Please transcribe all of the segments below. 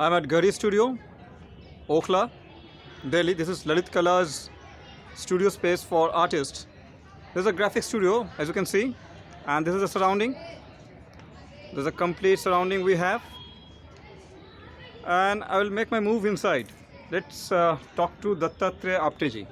I'm at Garhi Studio, Okhla, Delhi. This is Lalit Kala's studio space for artists. This is a graphic studio, as you can see, and this is the surrounding. There's a complete surrounding we have, and I will make my move inside. Let's talk to Dattatreya Apte ji.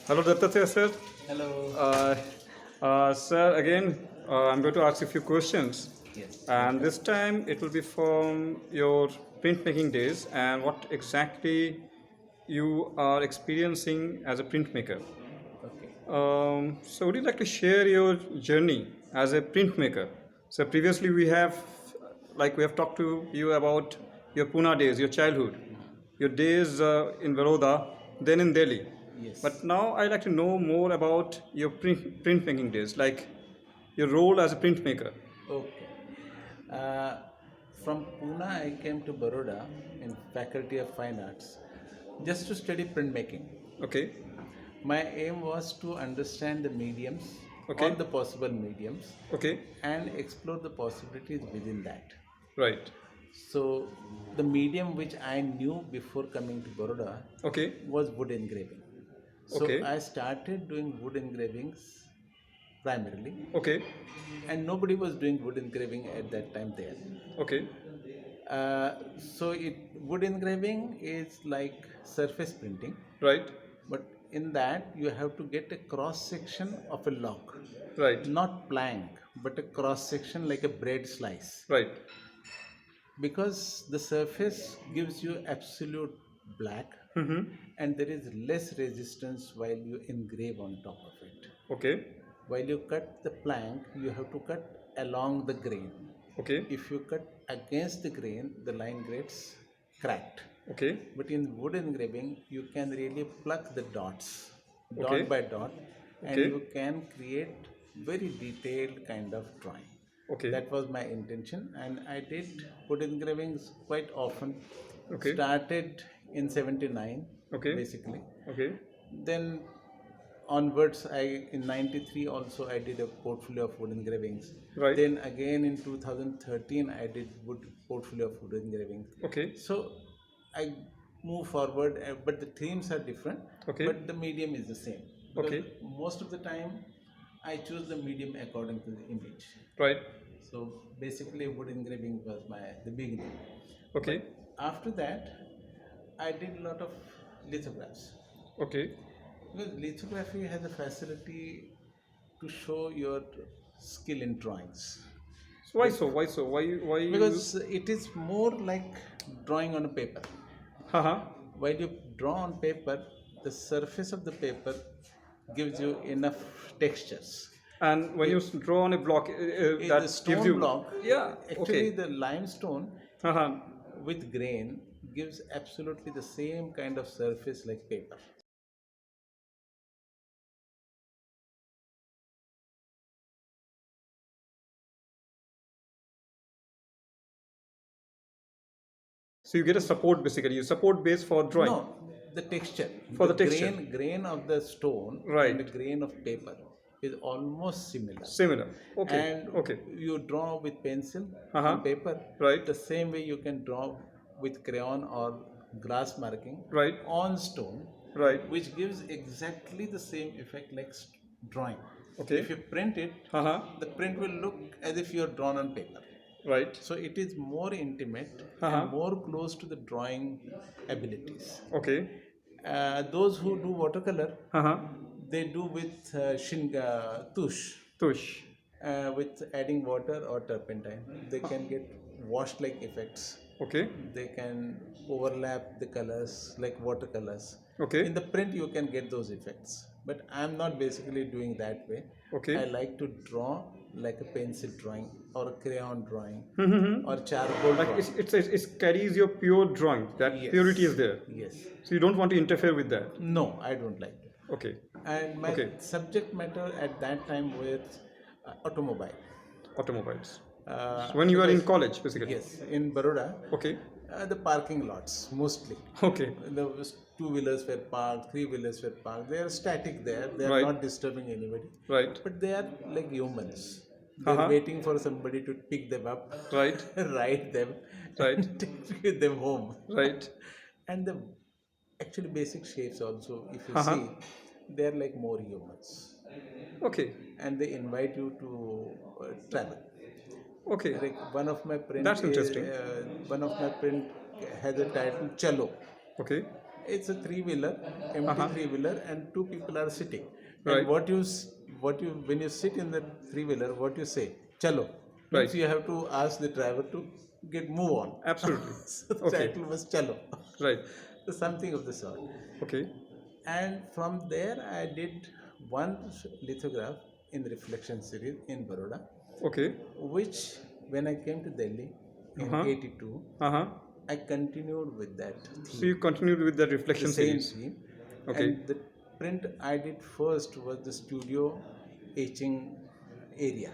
Hello, Dattatreya sir. Hello. Sir, again, I'm going to ask you a few questions. Yes. And this time it will be from your printmaking days and what exactly you are experiencing as a printmaker. Okay. So would you like to share your journey as a printmaker? So previously we have talked to you about your Pune days, your childhood, your days in Baroda, then in Delhi. Yes. But now I'd like to know more about your printmaking days, like your role as a printmaker. Okay. From Pune, I came to Baroda in Faculty of Fine Arts just to study printmaking. Okay. My aim was to understand the mediums, Okay. all the possible mediums, Okay. and explore the possibilities within that. Right. So, the medium which I knew before coming to Baroda Okay. was wood engraving. So, Okay. I started doing wood engravings primarily. Okay. And nobody was doing wood engraving at that time there. Okay. Wood engraving is like surface printing, Right. but in that you have to get a cross section of a log, Right. not plank, but a cross section like a bread slice, Right. because the surface gives you absolute black, and there is less resistance while you engrave on top of it. Okay. While you cut the plank, you have to cut along the grain. Okay. If you cut against the grain, the line gets cracked. Okay. But in wood engraving, you can really pluck the dots, Okay. dot by dot, and Okay. you can create very detailed kind of drawing. Okay. That was my intention, and I did wood engravings quite often. Okay. Started in 79, Okay. basically. Okay. Then onwards, in 93 also I did a portfolio of wood engravings. Right. Then again in 2013 I did portfolio of wood engraving. Okay. So I move forward, but the themes are different. Okay. But the medium is the same. Because Okay. most of the time I choose the medium according to the image. Right. So basically wood engraving was the beginning. Okay. But after that I did a lot of lithographs. Okay. Because lithography has a facility to show your skill in drawings. So why so? Why so? Why? Because it is more like drawing on a paper. Haha. While you draw on paper, the surface of the paper gives you enough textures. And when you draw on a block, In that the stone gives you block, Yeah. actually Okay. the limestone Haha. with grain gives absolutely the same kind of surface like paper. So you get a support basically. You support base for drawing. No, the texture. For the texture. Grain of the stone Right. and the grain of paper is almost similar. Similar. Okay. And Okay. you draw with pencil Uh-huh. on paper. Right. The same way you can draw with crayon or glass marking Right. on stone, Right. which gives exactly the same effect like drawing. Okay. If you print it, Haha. the print will look as if you are drawn on paper. Right. So it is more intimate Uh-huh. and more close to the drawing abilities. Okay. Those who do watercolor, Uh-huh. they do with tush, Tush. with adding water or turpentine. They can get washed like effects. Okay. They can overlap the colors like watercolors. Okay. In the print, you can get those effects, but I'm not basically doing that way. Okay. I like to draw like a pencil drawing or a crayon drawing Mm-hmm. or charcoal Like drawing. it carries your pure drawing. That Yes. purity is there. Yes. So you don't want to interfere with that. No, I don't like it. Okay. And my Okay. subject matter at that time was automobile. Automobiles. Uh, When you are in because- college, basically. Yes, in Baroda, Okay. the parking lots mostly. Okay. The two-wheelers were parked, three-wheelers were parked. They are static there. They are Right. not disturbing anybody. Right. But they are like humans. They are Uh-huh. waiting for somebody to pick them up, Right. ride them, Right. and take them home. Right. And the actually basic shapes also, if you Uh-huh. see, they are like more humans. Okay. And they invite you to travel. Okay. Like one of my print. That's interesting. One of my print has a title Chalo. Okay. It's a three-wheeler, empty Uh-huh. three-wheeler, and two people are sitting. Right. And what you when you sit in the three-wheeler, what you say, "Chalo." Right. Means you have to ask the driver to move on. Absolutely. So the Okay. title was Chalo. Right. So something of the sort. Okay. And from there, I did one lithograph in the reflection series in Baroda, Okay. which when I came to Delhi in Uh-huh. '82, Uh-huh. I continued with that theme. So you continued with the reflection The same series. theme. Okay. And the print I did first was the studio etching area.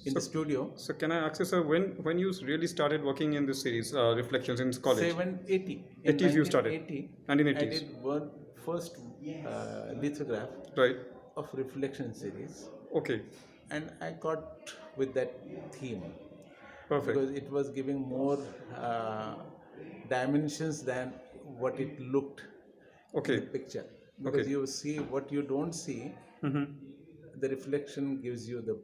In the studio, So can I ask you, sir, when you really started working in this series, reflections in college? 780. 80s you started. 1980, 1980s. I did one first lithograph Right. of reflection series, Okay. and I got with that theme Perfect. because it was giving more dimensions than what it looked Okay. in the picture. Because Okay. you see what you don't see, Mm-hmm. the reflection gives you the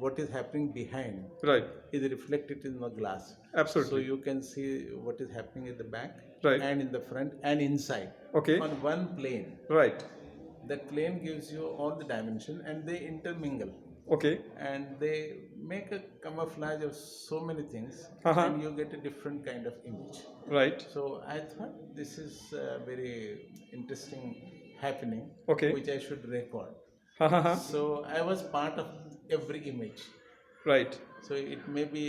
what is happening behind Right. is reflected in the glass. Absolutely. So you can see what is happening at the back Right. and in the front and inside Okay. on one plane. Right. That plane gives you all the dimension and they intermingle Okay. and they make a camouflage of so many things Uh-huh. and you get a different kind of image. Right. So I thought this is a very interesting happening Okay. which I should record. Ha ha ha. So I was part of every image. Right. So it may be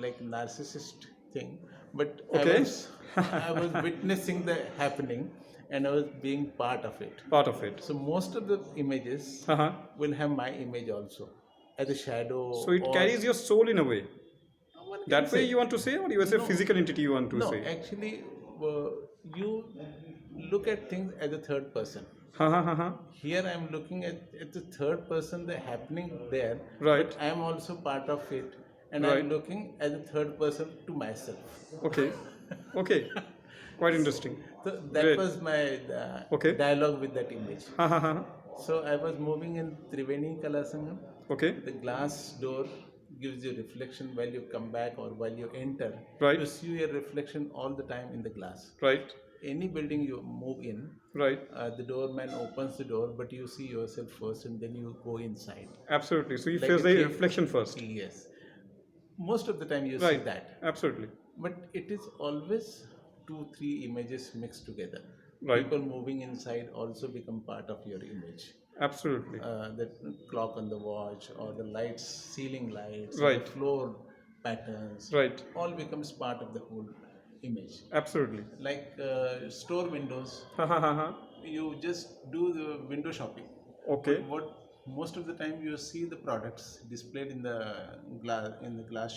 like narcissist thing, but Okay. I was witnessing the happening and I was being part of it. Part of it. So most of the images Uh-huh. will have my image also as a shadow. So it or- carries your soul in a way. One can That way say. you want to say, or you say No. physical entity you want to No, say? actually, you look at things as a third person. Ha ha ha ha. Here I am looking at the third person, the happening there. Right. But I am also part of it, and I Right. am looking as a third person to myself. Okay. Okay. Quite interesting. So that Great. was my Okay. dialogue with that image. Ha ha ha. So I was moving in Triveni Kalasangam. Okay. The glass door gives you reflection while you come back or while you enter. Right. You see your reflection all the time in the glass. Right. Any building you move in, Right. the doorman opens the door, but you see yourself first and then you go inside. Absolutely. So you Like face a the cave. reflection first. Yes. Most of the time you see Right. that. Absolutely. But it is always 2-3 images mixed together. Right. People moving inside also become part of your image. Absolutely. The clock on the watch, or the lights, ceiling lights, Right. the floor patterns, Right. all becomes part of the whole image. Absolutely. Like store windows, Ha ha ha ha. you just do the window shopping. Okay. But what most of the time you see the products displayed in the glass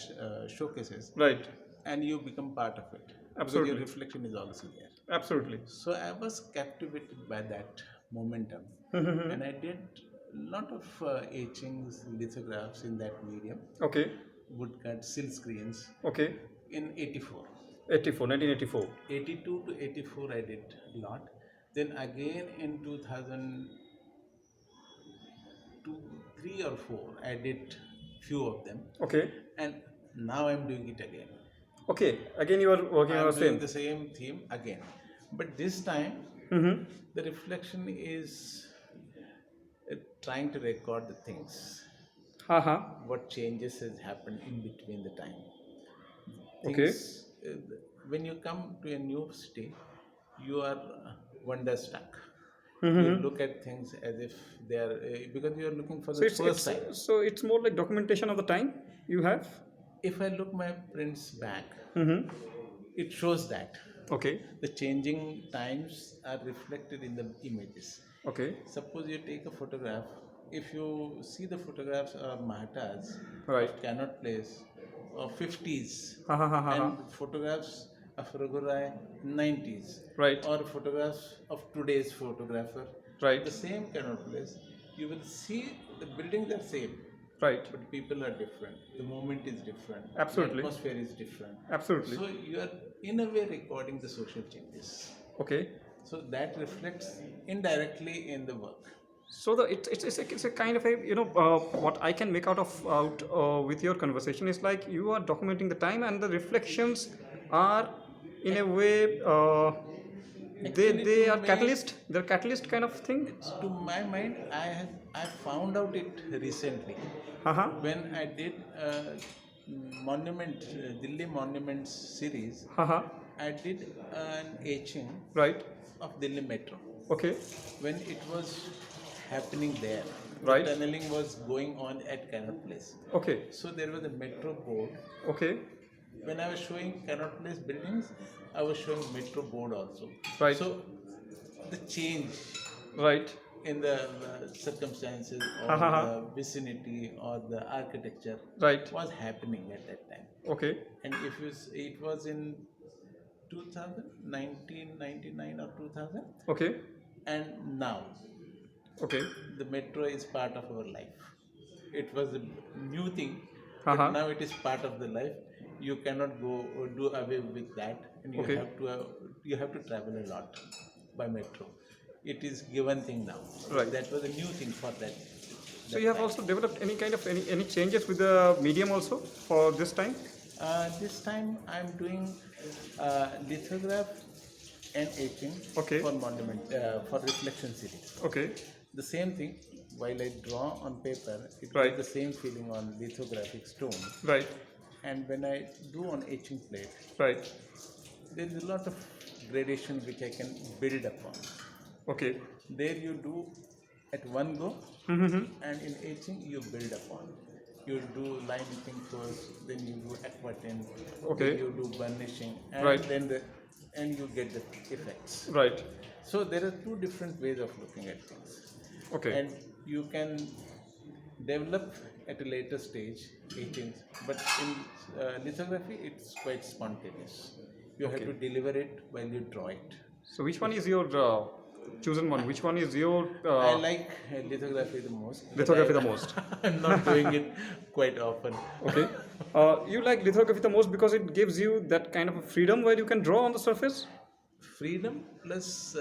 showcases, Right. and you become part of it because Absolutely. your reflection is also there. Absolutely. So I was captivated by that momentum, and I did a lot of etchings, lithographs in that medium, Okay. woodcut, silk screens Okay. in 84. 1984. 82 to 84 I did a lot. Then again in 2002, 3 or 4 I did few of them, Okay. and now I'm doing it again. Okay. Again, you are working on I'm the doing same. the same theme again, but this time Mm-hmm. the reflection is trying to record the things, Ha ha. what changes has happened in between the time. Okay. Things, when you come to a new city, you are wonderstruck. You look at things as if they are because you are looking for So the first time. so it's more like documentation of the time you have. If I look my prints back, Mm-hmm. it shows that Okay. the changing times are reflected in the images. Okay. Suppose you take a photograph. If you see the photographs of Mahatas, Right. of Cannot Place, of 50s, Ha ha ha ha. ha. and photographs of Raghurai 90s, Right. or photographs of today's photographer, Right. the same Cannot Place, you will see the buildings are same, Right. but people are different. The moment is different. Absolutely. The atmosphere is different. Absolutely. So you are in a way recording the social changes. Okay. So that reflects indirectly in the work. So it's a kind of a what I can make out with your conversation is like you are documenting the time and the reflections are in a way they are catalyst. They're catalyst kind of thing. To my mind, I found out it recently Uh-huh. when I did monument Delhi monuments series. Uh-huh. I did an etching Right. of Delhi Metro Okay. when it was happening there. Right. The tunneling was going on at Cannot Place. Okay. So there was a metro board. Okay. When I was showing Cannot Place buildings, I was showing metro board also. Right. So the change Right. in the circumstances or the vicinity or the architecture Right. was happening at that time. Okay. And if you it was in 2000, 1999 or 2000, Okay. and now Okay. the metro is part of our life. It was a new thing, Uh-huh. but now it is part of the life. You cannot go or do away with that, and you Okay. have to travel a lot by metro. It is given thing now. Right. That was a new thing for that. So you have also developed any kind of any changes with the medium also for this time? This time I'm doing lithograph and etching Okay. for monument for reflection series. Okay. The same thing. While I draw on paper, it Right. gives the same feeling on lithographic stone. Right. And when I do on etching plate, Right. there is a lot of gradation which I can build upon. Okay. There you do at one go, Mm-hmm. and in etching you build upon. You do liming first, then you do aquatint, Okay. then you do burnishing, and Right. then and you get the effects. Right. So there are two different ways of looking at things. Okay. And you can develop at a later stage etchings, but in lithography it's quite spontaneous. You have to deliver it while you draw it. So which one is your chosen one? Which one is your I like lithography the most. but lithography I- the most? I'm not doing it quite often. Okay. You like lithography the most because it gives you that kind of a freedom where you can draw on the surface? Freedom plus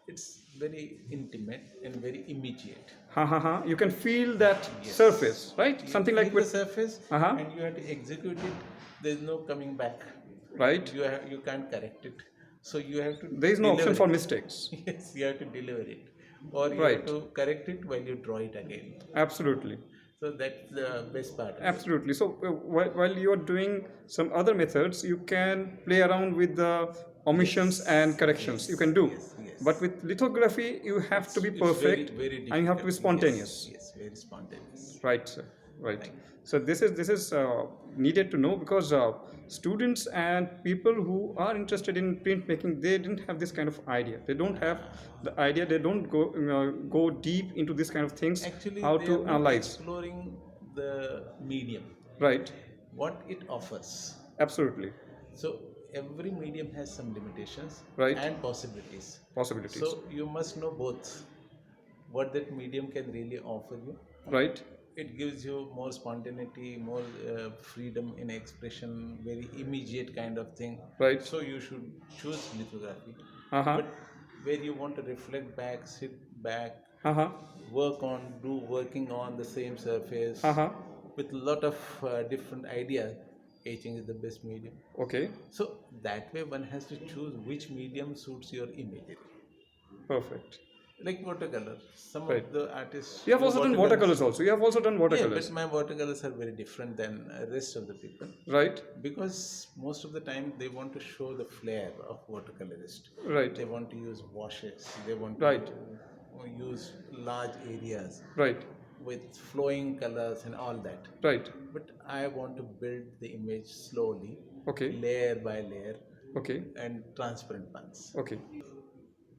it's very intimate and very immediate. Ha ha ha. You can feel that Yes. surface, right? You Something feel like the with surface, Uh-huh. and you have to execute it. There's no coming back. right. You can't correct it. So you have to. There is no option deliver for it. mistakes. Yes, you have to deliver it, or you Right. have to correct it while you draw it again. Absolutely. So that's the best part. Absolutely. So while you are doing some other methods, you can play around with the omissions Yes, and corrections you can do. yes. But with lithography, you have to be It's perfect very and you have to be difficult. spontaneous. Yes, very spontaneous. Right, sir. Right. Thank you. So this is needed to know because students and people who are interested in printmaking, they didn't have this kind of idea. They don't have the idea. They don't go deep into this kind of things. Actually, How they to are not analyze. exploring the medium, Right. what it offers. Absolutely. So every medium has some limitations Right. and possibilities. Possibilities. So you must know both what that medium can really offer you. Right. It gives you more spontaneity, more freedom in expression, very immediate kind of thing. Right. So you should choose lithography. Uh-huh. But where you want to reflect back, sit back, Uh-huh. working on the same surface Uh-huh. with a lot of different ideas, etching is the best medium. Okay. So that way one has to choose which medium suits your imagery. Perfect. Like watercolor, some Right. of the artists. You have do also done watercolors also. You have also done Yeah, watercolors. but my watercolors are very different than rest of the people, Right. because most of the time they want to show the flair of watercolorist. Right. They want to use washes. They want to Right. use large areas Right. with flowing colors and all that. Right. But I want to build the image slowly, Okay. layer by layer, Okay. and transparent ones. Okay.